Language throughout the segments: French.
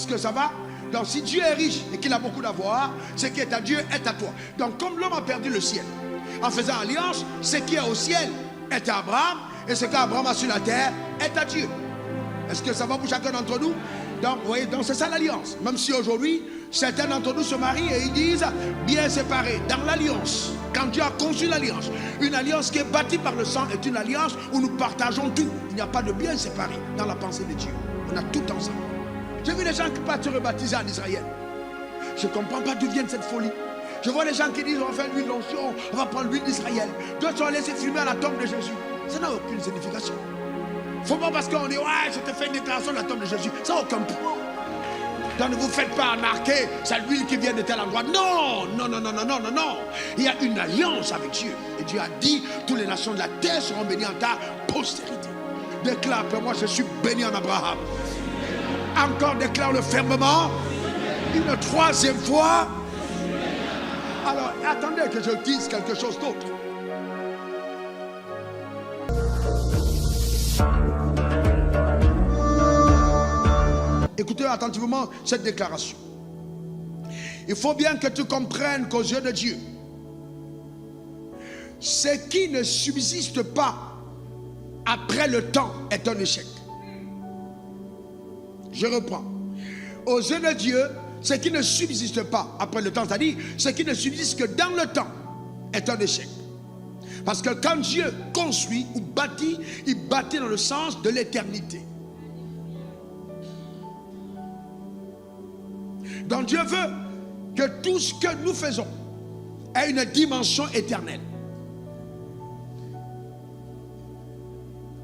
Est-ce que ça va? Donc si Dieu est riche et qu'il a beaucoup d'avoir, ce qui est à Dieu est à toi. Donc comme l'homme a perdu le ciel, en faisant alliance, ce qui est au ciel est à Abraham, et ce qu'Abraham a sur la terre est à Dieu. Est-ce que ça va pour chacun d'entre nous? Donc vous voyez, donc c'est ça l'alliance. Même si aujourd'hui, certains d'entre nous se marient et ils disent bien séparés dans l'alliance. Quand Dieu a conçu l'alliance, une alliance qui est bâtie par le sang est une alliance où nous partageons tout. Il n'y a pas de bien séparé dans la pensée de Dieu. On a tout ensemble. J'ai vu des gens qui partent se rebaptiser en Israël. Je ne comprends pas d'où vient cette folie. Je vois des gens qui disent on va faire l'huile d'onction, on va prendre l'huile d'Israël. D'autres sont allés se fumer à la tombe de Jésus. Ça n'a aucune signification. Faut pas parce qu'on dit ouais, je te fais une déclaration de la tombe de Jésus. Ça n'a aucun point. Donc ne vous faites pas remarquer, c'est l'huile qui vient de tel endroit. Non, non, non, non, non, non, non, non. Il y a une alliance avec Dieu. Et Dieu a dit, toutes les nations de la terre seront bénies en ta postérité. Déclare pour moi, je suis béni en Abraham. Encore déclare-le fermement. Une troisième fois. Alors, attendez que je dise quelque chose d'autre. Écoutez attentivement cette déclaration. Il faut bien que tu comprennes qu'aux yeux de Dieu, ce qui ne subsiste pas après le temps est un échec. Je reprends. Aux yeux de Dieu, ce qui ne subsiste pas après le temps, c'est-à-dire ce qui ne subsiste que dans le temps, est un échec. Parce que quand Dieu construit ou bâtit, il bâtit dans le sens de l'éternité. Donc Dieu veut que tout ce que nous faisons ait une dimension éternelle.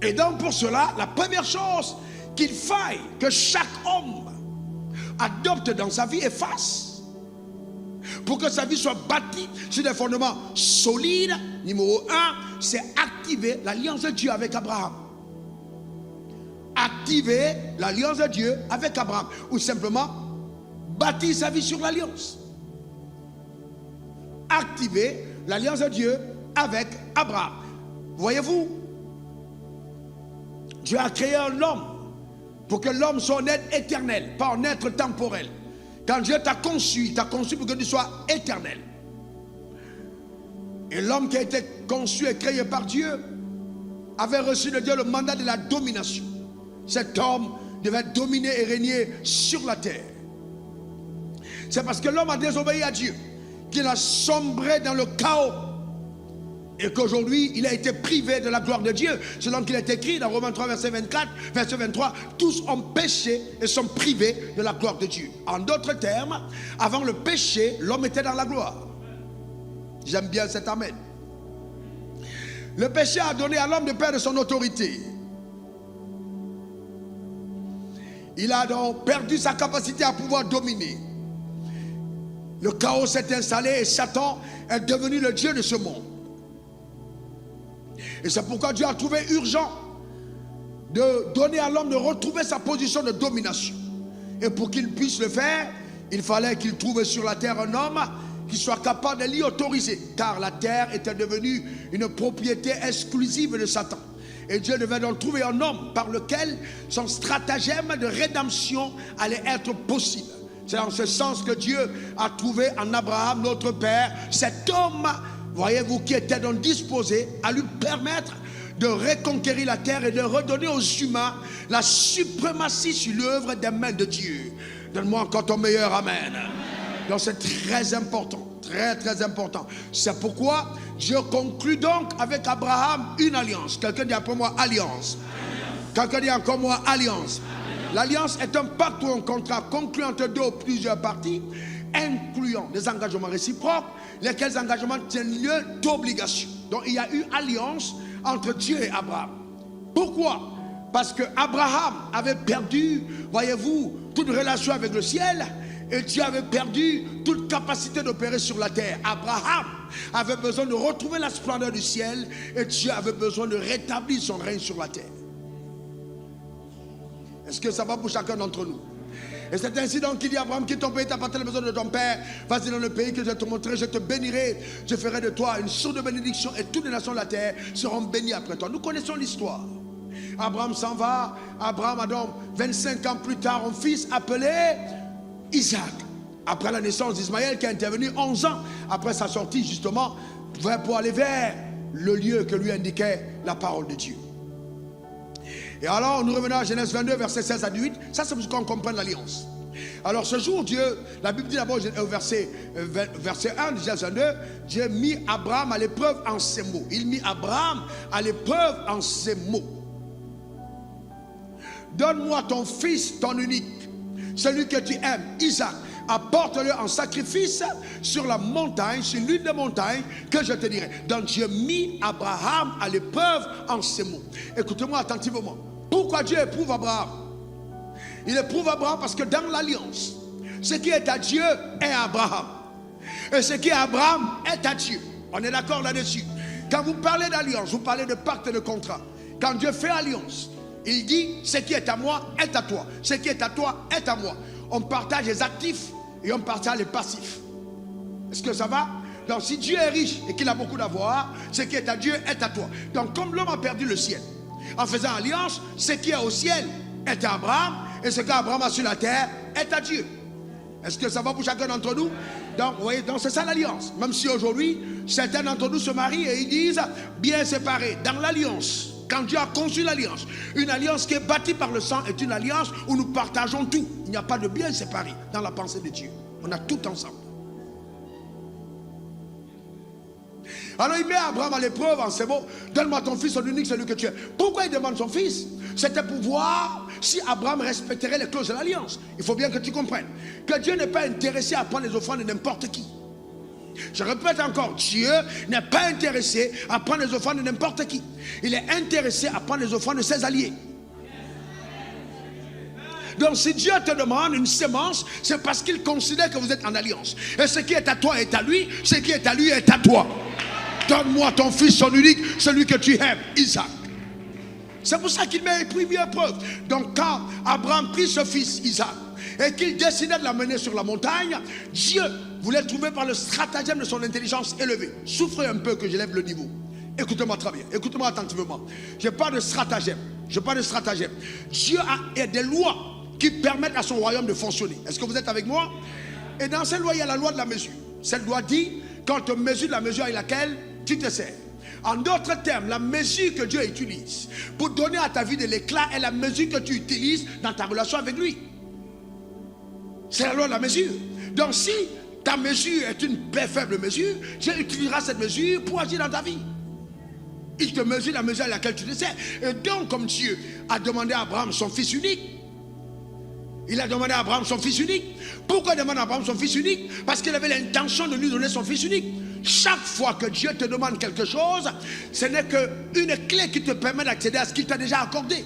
Et donc pour cela, la première chose qu'il faille que chaque homme adopte dans sa vie et fasse, pour que sa vie soit bâtie sur des fondements solides, numéro 1, c'est activer l'alliance de Dieu avec Abraham. Activer l'alliance de Dieu avec Abraham. Ou simplement bâtir sa vie sur l'alliance. Activer l'alliance de Dieu avec Abraham. Voyez-vous, Dieu a créé un homme pour que l'homme soit un être éternel, pas un être temporel. Quand Dieu t'a conçu pour que tu sois éternel. Et l'homme qui a été conçu et créé par Dieu avait reçu de Dieu le mandat de la domination. Cet homme devait dominer et régner sur la terre. C'est parce que l'homme a désobéi à Dieu qu'il a sombré dans le chaos et qu'aujourd'hui il a été privé de la gloire de Dieu, selon qu'il est écrit dans Romains 3 verset 24, verset 23, tous ont péché et sont privés de la gloire de Dieu. En d'autres termes, avant le péché, l'homme était dans la gloire. J'aime bien cet amen. Le péché a donné à l'homme de perdre son autorité. Il a donc perdu sa capacité à pouvoir dominer. Le chaos s'est installé et Satan est devenu le Dieu de ce monde. Et c'est pourquoi Dieu a trouvé urgent de donner à l'homme de retrouver sa position de domination. Et pour qu'il puisse le faire, il fallait qu'il trouve sur la terre un homme qui soit capable de l'y autoriser. Car la terre était devenue une propriété exclusive de Satan. Et Dieu devait donc trouver un homme par lequel son stratagème de rédemption allait être possible. C'est dans ce sens que Dieu a trouvé en Abraham, notre père, cet homme, voyez-vous, qui était donc disposé à lui permettre de reconquérir la terre et de redonner aux humains la suprématie sur l'œuvre des mains de Dieu. Donne-moi encore ton meilleur amen. Donc c'est très important, très très important. C'est pourquoi Dieu conclut donc avec Abraham une alliance. Quelqu'un dit après moi alliance. Quelqu'un dit encore moi alliance. L'alliance est un pacte ou un contrat conclu entre deux ou plusieurs parties, incluant des engagements réciproques, lesquels engagements tiennent lieu d'obligation. Donc il y a eu alliance entre Dieu et Abraham. Pourquoi? Parce que Abraham avait perdu, voyez-vous, toute relation avec le ciel, et Dieu avait perdu toute capacité d'opérer sur la terre. Abraham avait besoin de retrouver la splendeur du ciel, et Dieu avait besoin de rétablir son règne sur la terre. Est-ce que ça va pour chacun d'entre nous? Et c'est ainsi donc qu'il dit à Abraham, quitte ton pays, t'appartient à la maison de ton père, vas-y dans le pays que je te montrerai, je te bénirai, je ferai de toi une source de bénédiction et toutes les nations de la terre seront bénies après toi. Nous connaissons l'histoire. Abraham s'en va. Abraham a donc 25 ans plus tard un fils appelé Isaac. Après la naissance d'Ismaël qui est intervenu 11 ans après sa sortie justement pour aller vers le lieu que lui indiquait la parole de Dieu. Et alors nous revenons à Genèse 22 versets 16 à 18. Ça c'est pour qu'on comprenne l'alliance. Alors ce jour Dieu, la Bible dit d'abord au verset 1 de Genèse 22, Dieu mit Abraham à l'épreuve en ces mots. Il mit Abraham à l'épreuve en ces mots. Donne-moi ton fils, ton unique, celui que tu aimes, Isaac. Apporte-le en sacrifice sur la montagne, sur l'une des montagnes que je te dirai. Donc Dieu mit Abraham à l'épreuve en ces mots. Écoutez-moi attentivement. Pourquoi Dieu éprouve Abraham? Il éprouve Abraham parce que dans l'alliance, ce qui est à Dieu est à Abraham. Et ce qui est à Abraham est à Dieu. On est d'accord là-dessus. Quand vous parlez d'alliance, vous parlez de pacte et de contrat. Quand Dieu fait alliance, il dit ce qui est à moi est à toi. Ce qui est à toi est à moi. On partage les actifs et on partage les passifs. Est-ce que ça va? Donc si Dieu est riche et qu'il a beaucoup d'avoir, ce qui est à Dieu est à toi. Donc comme l'homme a perdu le ciel, en faisant alliance, ce qui est au ciel est à Abraham et ce qu'Abraham a sur la terre est à Dieu. Est-ce que ça va pour chacun d'entre nous? Donc vous voyez, donc c'est ça l'alliance. Même si aujourd'hui, certains d'entre nous se marient et ils disent bien séparés. Dans l'alliance, quand Dieu a conçu l'alliance, une alliance qui est bâtie par le sang est une alliance où nous partageons tout. Il n'y a pas de bien séparé dans la pensée de Dieu. On a tout ensemble. Alors il met Abraham à l'épreuve en ces mots. Donne-moi ton fils, ton unique, celui que tu es. Pourquoi il demande son fils? C'était pour voir si Abraham respecterait les clauses de l'alliance. Il faut bien que tu comprennes que Dieu n'est pas intéressé à prendre les offrandes de n'importe qui. Je répète encore, Dieu n'est pas intéressé à prendre les offrandes de n'importe qui. Il est intéressé à prendre les offrandes de ses alliés. Donc si Dieu te demande une sémence, c'est parce qu'il considère que vous êtes en alliance. Et ce qui est à toi est à lui, ce qui est à lui est à toi. Donne-moi ton fils, ton unique, celui que tu aimes, Isaac. C'est pour ça qu'il m'a pris à preuve. Donc quand Abraham prit ce fils, Isaac, et qu'il décidait de l'amener sur la montagne, Dieu voulait trouver par le stratagème de son intelligence élevée. Souffrez un peu que j'élève le niveau. Écoutez-moi très bien, écoutez-moi attentivement. Je parle de stratagème. Je parle de stratagème. Dieu a des lois qui permettent à son royaume de fonctionner. Est-ce que vous êtes avec moi? Et dans cette loi, il y a la loi de la mesure. Cette loi dit, quand tu mesures la mesure avec laquelle tu te sers. En d'autres termes, la mesure que Dieu utilise pour donner à ta vie de l'éclat est la mesure que tu utilises dans ta relation avec lui. C'est la loi de la mesure. Donc si ta mesure est une faible mesure, Dieu utilisera cette mesure pour agir dans ta vie. Il te mesure la mesure à laquelle tu te sers. Et donc comme Dieu a demandé à Abraham son fils unique, il a demandé à Abraham son fils unique. Pourquoi il demande à Abraham son fils unique? Parce qu'il avait l'intention de lui donner son fils unique. Chaque fois que Dieu te demande quelque chose, ce n'est qu'une clé qui te permet d'accéder à ce qu'il t'a déjà accordé.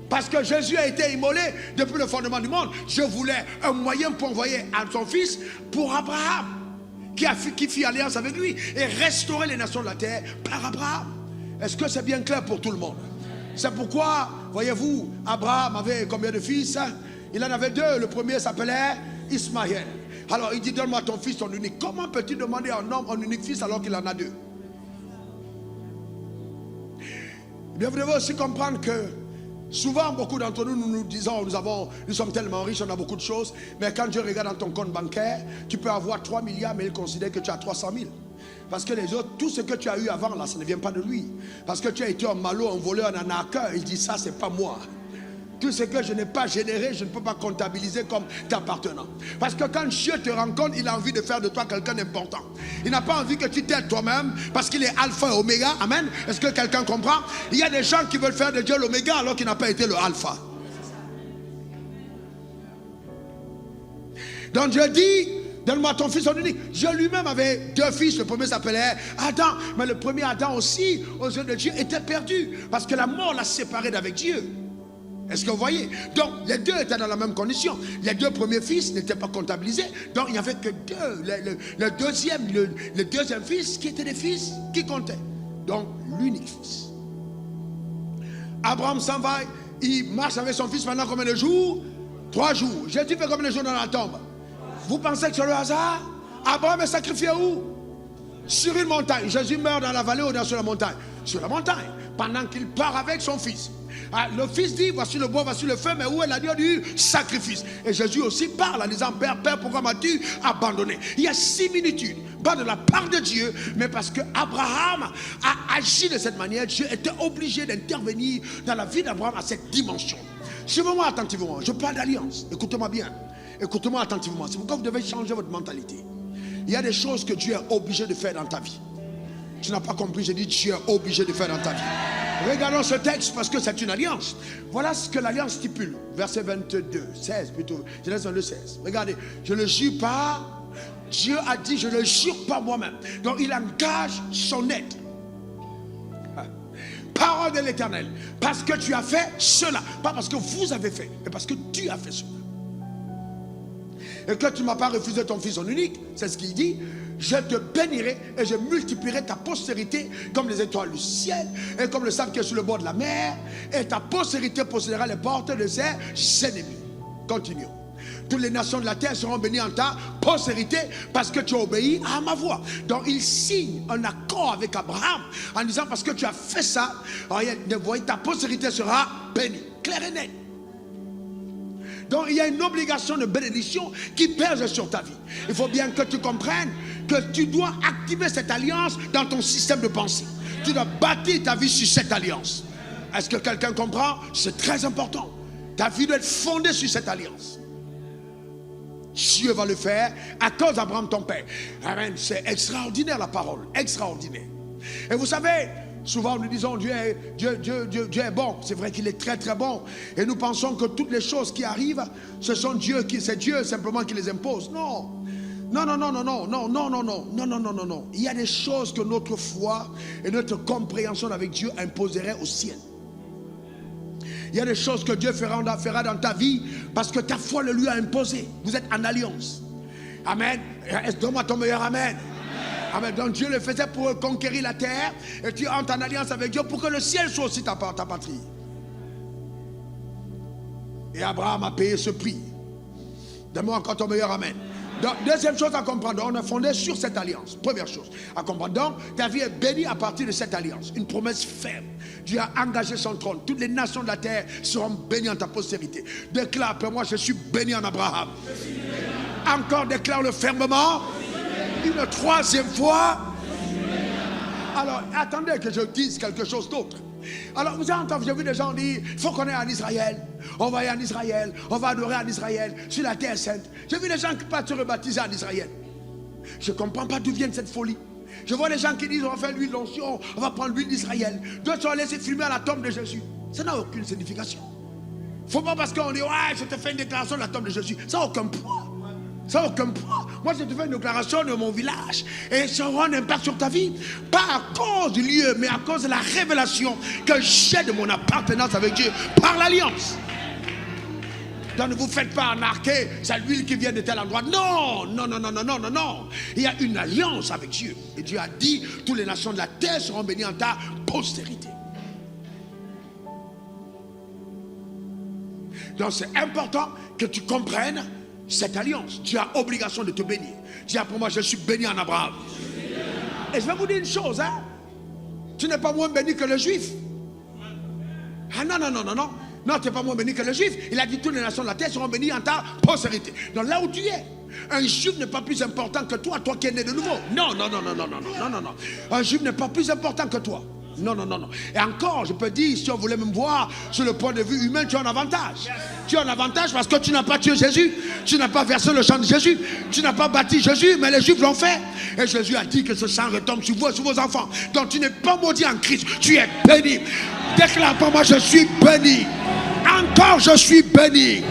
Parce que Jésus a été immolé depuis le fondement du monde. Dieu voulait un moyen pour envoyer à son fils pour Abraham, qui fit alliance avec lui et restaurer les nations de la terre par Abraham. Est-ce que c'est bien clair pour tout le monde? C'est pourquoi, voyez-vous, Abraham avait combien de fils? Il en avait deux. Le premier s'appelait Ismaël. Alors il dit, donne-moi ton fils, ton unique. Comment peux-tu demander à un homme un unique fils alors qu'il en a deux? Eh bien, vous devez aussi comprendre que souvent, beaucoup d'entre nous, nous disons, nous sommes tellement riches, on a beaucoup de choses. Mais quand Dieu regarde dans ton compte bancaire, tu peux avoir 3 milliards, mais il considère que tu as 300 000. Parce que les autres, tout ce que tu as eu avant, là, ça ne vient pas de lui. Parce que tu as été un malot, un voleur, un arnaqueur. Il dit, ça, c'est pas moi. Tout ce que je n'ai pas généré, je ne peux pas comptabiliser comme t'appartenant. Parce que quand Dieu te rencontre, il a envie de faire de toi quelqu'un d'important. Il n'a pas envie que tu t'aides toi-même parce qu'il est alpha et oméga. Amen. Est-ce que quelqu'un comprend? Il y a des gens qui veulent faire de Dieu l'oméga alors qu'il n'a pas été le alpha. Donc Dieu dit, donne-moi ton fils ton unique. Dieu lui-même avait deux fils. Le premier s'appelait Adam. Mais le premier Adam aussi, aux yeux de Dieu, était perdu. Parce que la mort l'a séparé d'avec Dieu. Est-ce que vous voyez? Donc les deux étaient dans la même condition. Les deux premiers fils n'étaient pas comptabilisés. Donc il n'y avait que deux. Le deuxième fils qui était des fils qui comptaient. Donc l'unique fils. Abraham s'en va. Il marche avec son fils pendant combien de jours? 3 jours. Jésus fait combien de jours dans la tombe? Vous pensez que c'est le hasard? Abraham est sacrifié où? Sur une montagne. Jésus meurt dans la vallée ou sur la montagne? sur la montagne, pendant qu'il part avec son fils. Le fils dit, voici le bois, voici le feu, mais où est l'agneau du sacrifice? Et Jésus aussi parle en disant, Père, Père, pourquoi m'as-tu abandonné? Il y a similitude, pas de la part de Dieu, mais parce que Abraham a agi de cette manière. Dieu était obligé d'intervenir dans la vie d'Abraham à cette dimension. Suivez-moi attentivement, je parle d'alliance, écoutez-moi bien, écoutez-moi attentivement, c'est pourquoi vous devez changer votre mentalité. Il y a des choses que Dieu est obligé de faire dans ta vie. Tu n'as pas compris, j'ai dit Dieu est obligé de faire dans ta vie. Regardons ce texte parce que c'est une alliance. Voilà ce que l'alliance stipule. Verset 22, 16 plutôt. Genèse 22, 16. Regardez, je ne le jure pas. Dieu a dit, je ne le jure pas moi-même. Donc il engage son aide. Parole de l'Éternel. Parce que tu as fait cela. Pas parce que vous avez fait, mais parce que tu as fait cela. Et que tu ne m'as pas refusé ton fils en unique. C'est ce qu'il dit. Je te bénirai et je multiplierai ta postérité comme les étoiles du ciel et comme le sable qui est sur le bord de la mer, et ta postérité possédera les portes de ses ennemis. Continuons. Toutes les nations de la terre seront bénies en ta postérité parce que tu as obéi à ma voix. Donc il signe un accord avec Abraham en disant, parce que tu as fait ça, ta postérité sera bénie. Clair et net. Donc il y a une obligation de bénédiction qui pèse sur ta vie. Il faut bien que tu comprennes que tu dois activer cette alliance dans ton système de pensée. Tu dois bâtir ta vie sur cette alliance. Est-ce que quelqu'un comprend? C'est très important. Ta vie doit être fondée sur cette alliance. Dieu va le faire à cause d'Abraham ton père. Amen. C'est extraordinaire la parole. Extraordinaire. Et vous savez, souvent nous disons Dieu est bon. C'est vrai qu'il est très très bon. Et nous pensons que toutes les choses qui arrivent, c'est Dieu simplement qui les impose. Non. Non. Il y a des choses que notre foi et notre compréhension avec Dieu imposeraient au ciel. Il y a des choses que Dieu fera dans ta vie parce que ta foi le lui a imposé. Vous êtes en alliance. Amen. Donne-moi ton meilleur amen. Amen. Donc Dieu le faisait pour conquérir la terre et tu entres en alliance avec Dieu pour que le ciel soit aussi ta patrie. Et Abraham a payé ce prix. Donne-moi encore ton meilleur amen. Donc, deuxième chose à comprendre, on est fondé sur cette alliance. Première chose à comprendre. Donc, ta vie est bénie à partir de cette alliance. Une promesse ferme. Dieu a engagé son trône. Toutes les nations de la terre seront bénies en ta postérité. Déclare après moi, je suis béni en Abraham. Encore déclare-le fermement. Une troisième fois. Alors, attendez que je dise quelque chose d'autre. Alors, vous avez entendu, j'ai vu des gens dire, il faut qu'on aille en Israël. On va aller en Israël, on va adorer en Israël, sur la terre sainte. J'ai vu des gens qui partent se rebaptiser en Israël. Je ne comprends pas d'où vient cette folie. Je vois des gens qui disent, on va faire l'huile d'onction, on va prendre l'huile d'Israël. D'autres sont allés se filmer à la tombe de Jésus. Ça n'a aucune signification. Il ne faut pas parce qu'on dit, ouais, je te fais une déclaration de la tombe de Jésus. Ça n'a aucun poids. Ça n'a aucun poids. Moi, je te fais une déclaration de mon village et ça aura un impact sur ta vie. Pas à cause du lieu, mais à cause de la révélation que j'ai de mon appartenance avec Dieu par l'alliance. Donc ne vous faites pas marquer, c'est l'huile qui vient de tel endroit. Non. Il y a une alliance avec Dieu. Et Dieu a dit, toutes les nations de la terre seront bénies en ta postérité. Donc c'est important que tu comprennes cette alliance. Dieu a obligation de te bénir. Dis pour moi, je suis béni en Abraham. Et je vais vous dire une chose, hein? Tu n'es pas moins béni que le juif. Ah non. Non, tu n'es pas moins béni que le juif. Il a dit toutes les nations de la terre seront bénies en ta postérité. Donc là où tu es, un juif n'est pas plus important que toi qui es né de nouveau. Non. Un juif n'est pas plus important que toi. Non. Et encore, je peux dire, si on voulait me voir sur le point de vue humain, tu as un avantage. Tu as un avantage parce que tu n'as pas tué Jésus. Tu n'as pas versé le sang de Jésus. Tu n'as pas bâti Jésus, mais les Juifs l'ont fait. Et Jésus a dit que ce sang retombe sur vous et sur vos enfants. Donc tu n'es pas maudit en Christ. Tu es béni. Déclare pour moi, je suis béni. Encore, je suis béni.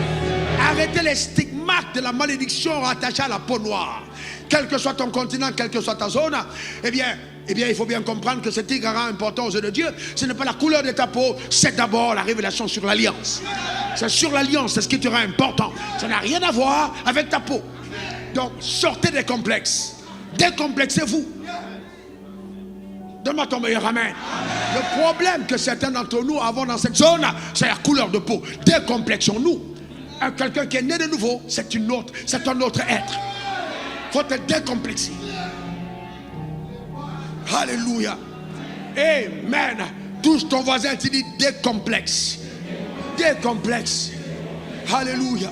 Arrêtez les stigmates de la malédiction attachée à la peau noire. Quel que soit ton continent, quelle que soit ta zone, eh bien, il faut bien comprendre que cet ignorant important aux yeux de Dieu, ce n'est pas la couleur de ta peau, c'est d'abord la révélation sur l'alliance. C'est sur l'alliance, c'est ce qui te rend important. Ça n'a rien à voir avec ta peau. Donc, sortez des complexes. Décomplexez-vous. Donne-moi ton meilleur amen. Le problème que certains d'entre nous avons dans cette zone, c'est la couleur de peau. Décomplexons-nous. Quelqu'un qui est né de nouveau, c'est un autre être. Il faut te décomplexer. Alléluia. Amen. Touche ton voisin, tu dis décomplexe. Décomplexe. Alléluia.